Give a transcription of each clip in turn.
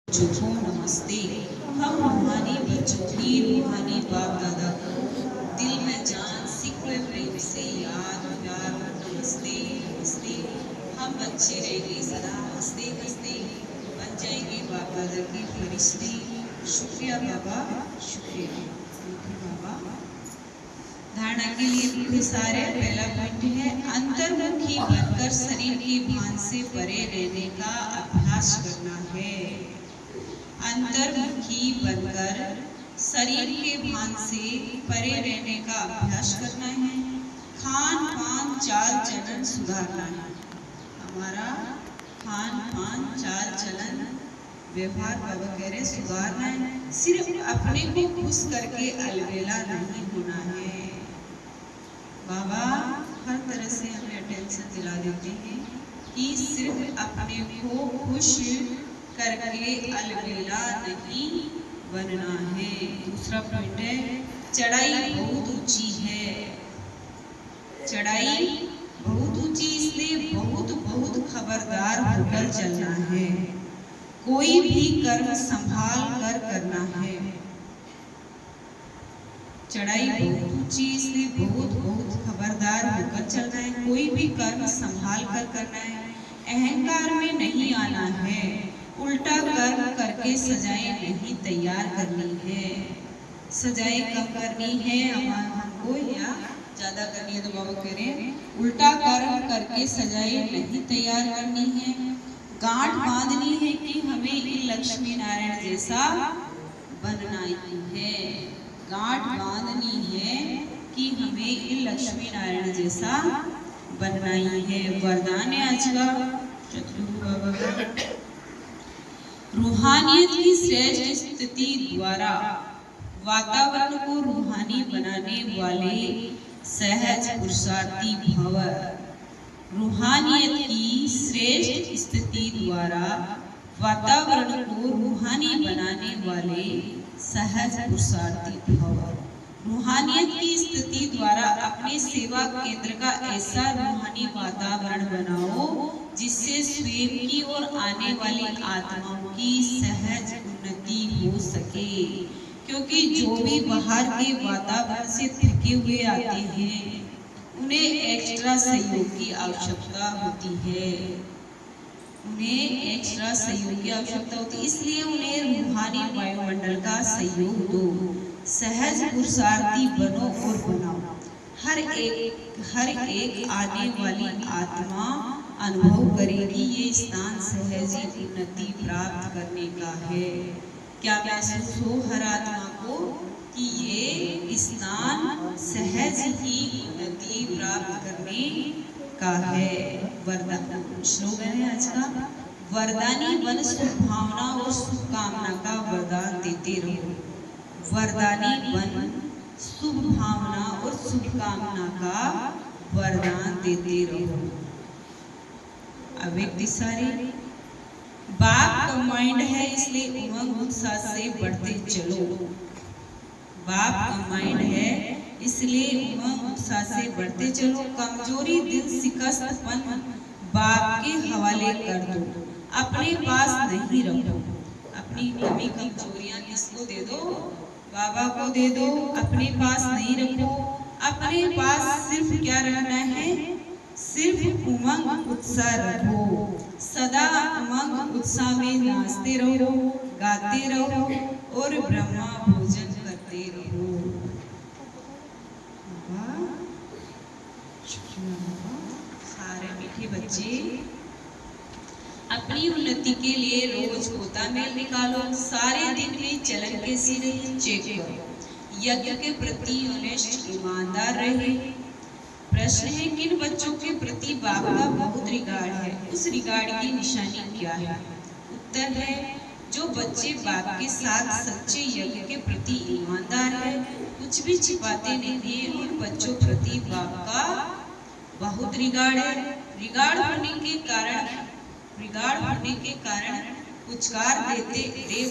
बच्चों को नमस्ते। हम रूहानी बच्चों की रूहानी बाप दादा को दिल में जान सिकवे प्रेम से याद प्यार नमस्ते नमस्ते। हम बच्चे रहेंगे सदा हंसते हंसते, बन जाएंगे बाप दादा के फरिश्ते। शुक्रिया बाबा शुक्रिया। बाबा धारणा के लिए सारे पहला पॉइंट है, अंतर्मुखी बनकर शरीर की भान से परे रहने का अभ्यास करना है। अंतर्मुखी बनकर शरीर के भान से परे रहने का अभ्यास करना है। खान पान चाल चलन सुधारना है। हमारा खान पान चाल चलन व्यवहार बाबा कह रहे सुधारना है। सिर्फ अपने को खुश करके अलबेला नहीं होना है। बाबा हर तरह से हमें अटेंशन दिला देते हैं कि सिर्फ अपने को खुश करके अलबेला नहीं बनना है। दूसरा पॉइंट है, चढ़ाई बहुत ऊंची है। चढ़ाई बहुत ऊंची इसलिए बहुत बहुत खबरदार होकर चलना है। कोई भी कर्म संभाल कर करना है। चढ़ाई बहुत ऊंची इसलिए बहुत बहुत खबरदार होकर चलना है। कोई भी कर्म संभाल कर करना है। अहंकार में नहीं आना है। उल्टा कर्म करके सजाएं नहीं तैयार करनी है। सजाएं कम करनी है हमको या ज्यादा करनी है, तो बाबा कह रहे हैं उल्टा कर्म करके सजाएं नहीं तैयार करनी है। गांठ बांधनी है कि हमें लक्ष्मी नारायण जैसा बनना है। गांठ बांधनी है कि हमें लक्ष्मी नारायण जैसा बनना है। वरदान है आज का चतुर्थ बाबा का, रूहानियत की श्रेष्ठ स्थिति द्वारा वातावरण को रूहानी बनाने वाले सहज पुरुषार्थी भव। रूहानियत की श्रेष्ठ स्थिति द्वारा वातावरण को रूहानी बनाने वाले सहज पुरुषार्थी भव। रूहानियत की स्थिति द्वारा अपने सेवा केंद्र का ऐसा रूहानी वातावरण बनाओ जिससे स्वयं की और आने वाली आत्माओं की सहज उन्नति हो सके। क्योंकि जो भी बाहर के वातावरण से थके हुए आते हैं उन्हें एक्स्ट्रा सहयोग की आवश्यकता होती है। उन्हें एक्स्ट्रा सहयोग की आवश्यकता होती है, इसलिए उन्हें रूहानी वायुमंडल का सहयोग दो। सहज पुरुषार्थी बनो और बनाओ। हर एक आने वाली आत्मा अनुभव करेगी ये स्थान सहज उन्नति प्राप्त करने का है। क्या महसूस हो हर आत्मा को कि ये स्थान सहज ही उन्नति प्राप्त करने का है। वरदान श्लोक है आज का, वरदानी बन शुभ भावना और शुभकामना का वरदान देते रहो। वरदानी बन शुभ भावना और शुभकामना का वरदान देते रहो। अव्यक्त सारे बाप का माइंड है इसलिए उमंग उत्साह से बढ़ते चलो। बाप का माइंड है इसलिए उमंग उत्साह से बढ़ते चलो। कमजोरी दिल शिकस्तपन बाप के हवाले कर दो, अपने पास नहीं रखो। अपनी कमी कमजोरियां किसको दे दो? बाबा को दे दो। अपने पास नहीं रखो। अपने पास सिर्फ क्या रखना है? सिर्फ उमंग उत्साह रखो। सदा उमंग उत्साह में नाचते रहो, गाते रहो और ब्रह्मा भोजन करते रहो। सारे मीठे बच्चे अपनी उन्नति के लिए रोज होता मेल निकालो। सारे दिन में चलन के सिरे चेक करो। यज्ञ के प्रति निष्ठ ईमानदार रहे। प्रश्न है, किन बच्चों के प्रति बाप का बहुत रिगार्ड है? उस रिगार्ड की निशानी क्या है? उत्तर है, जो बच्चे बाप के साथ सच्चे यज्ञ के प्रति ईमानदार है, कुछ भी छिपाते नहीं है, उन बच्चों प्रति बाप का बहुत रिगार्ड है। रिगार्ड होने के कारण पुचकार दे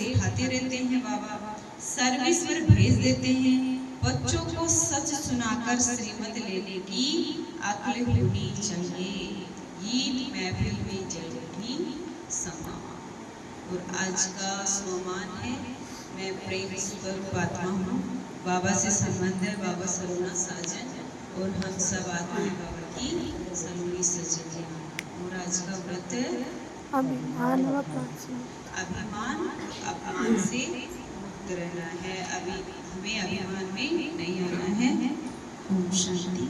उठाते रहते हैं बाबा। सर्विस पर भेज देते हैं। बच्चों को सच सुनाकर श्रीमत लेने की अक्ल होनी चाहिए। ईद महफिल में जलेगी समा। और आज का सोमान है मैं प्रेम स्वरूप आत्मा हूँ। बाबा से संबंध है, बाबा सलोना साजन और हम सब आत्माएं बाबा की सलोनी सजनियाँ। और आज का व्रत अभिमान व प्रार्थना। अभिमान अपमान से मुक्त रहना है। अभी हमें अभिमान में नहीं आना है। ओम शांति।